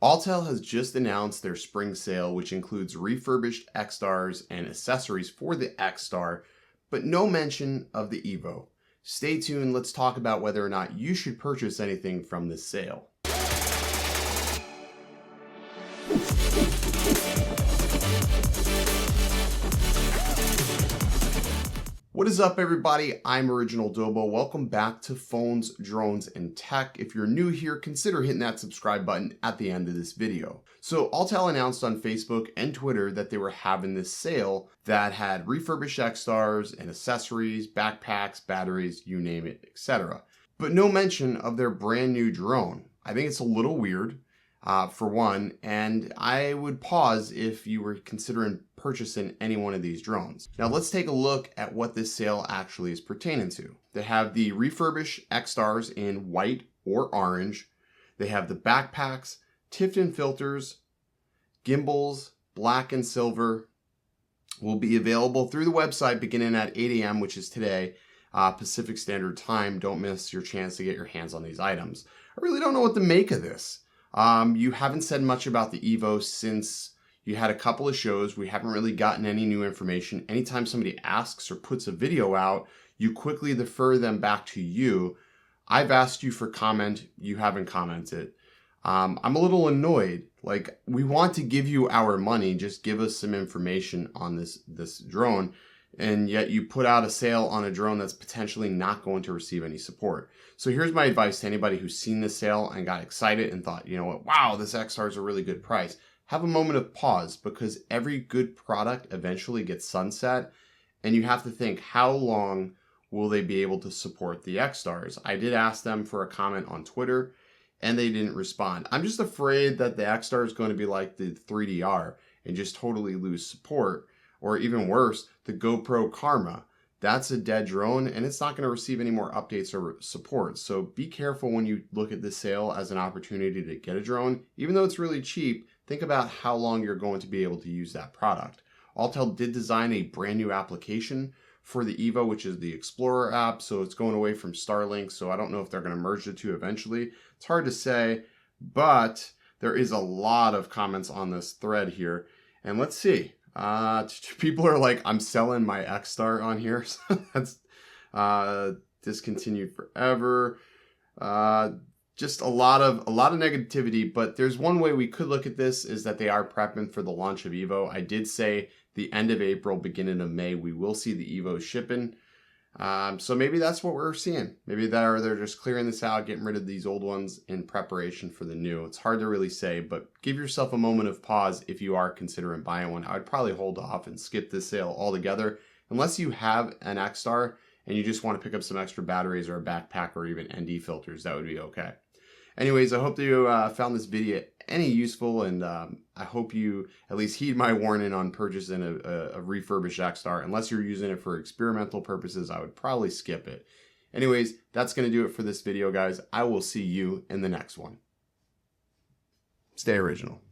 Autel has just announced their spring sale, which includes refurbished X-Stars and accessories for the X-Star, but no mention of the EVO. Stay tuned, let's talk about whether or not you should purchase anything from this sale. What is up, everybody? I'm Original Dobo. Welcome back to Phones, Drones, and Tech. If you're new here, consider hitting that subscribe button at the end of this video. So Autel announced on Facebook and Twitter that they were having this sale that had refurbished X-Stars and accessories, backpacks, batteries, you name it, etc. But no mention of their brand new drone. I think it's a little weird. For one, and I would pause if you were considering purchasing any one of these drones. Now let's take a look at what this sale actually is pertaining to. They have the refurbished X-Stars in white or orange. They have the backpacks, Tifton filters, gimbals, black and silver. Will be available through the website beginning at 8 a.m., which is today, Pacific Standard Time. Don't miss your chance to get your hands on these items. I really don't know what to make of this. You haven't said much about the EVO since you had a couple of shows. We haven't really gotten any new information. Anytime somebody asks or puts a video out, you quickly defer them back to you. I've asked you for comment. You haven't commented. I'm a little annoyed. Like, we want to give you our money. Just give us some information on this drone. And yet you put out a sale on a drone that's potentially not going to receive any support. So here's my advice to anybody who's seen this sale and got excited and thought, you know what, wow, this X-Star is a really good price. Have a moment of pause, because every good product eventually gets sunset, and you have to think, how long will they be able to support the X-Stars? I did ask them for a comment on Twitter, and they didn't respond. I'm just afraid that the X-Star is going to be like the 3DR and just totally lose support. Or even worse, the GoPro Karma. That's a dead drone, and it's not going to receive any more updates or support. So be careful when you look at this sale as an opportunity to get a drone. Even though it's really cheap, think about how long you're going to be able to use that product. Autel did design a brand new application for the EVO, which is the Explorer app. So it's going away from Starlink. So I don't know if they're going to merge the two eventually. It's hard to say, but there is a lot of comments on this thread here. And let's see. People are like, I'm selling my X-Star on here. So that's discontinued forever. Just a lot of negativity, but there's one way we could look at this, is that they are prepping for the launch of EVO. I did say the end of April, beginning of May, we will see the EVO shipping. So maybe that's what we're seeing. Maybe they're just clearing this out, getting rid of these old ones in preparation for the new. It's hard to really say, but give yourself a moment of pause if you are considering buying one. I would probably hold off and skip this sale altogether, unless you have an X-Star and you just want to pick up some extra batteries or a backpack or even ND filters. That would be okay. Anyways, I hope that you found this video any useful, and I hope you at least heed my warning on purchasing a refurbished X-Star. Unless you're using it for experimental purposes, I would probably skip it. Anyways, that's going to do it for this video, guys. I will see you in the next one. Stay original.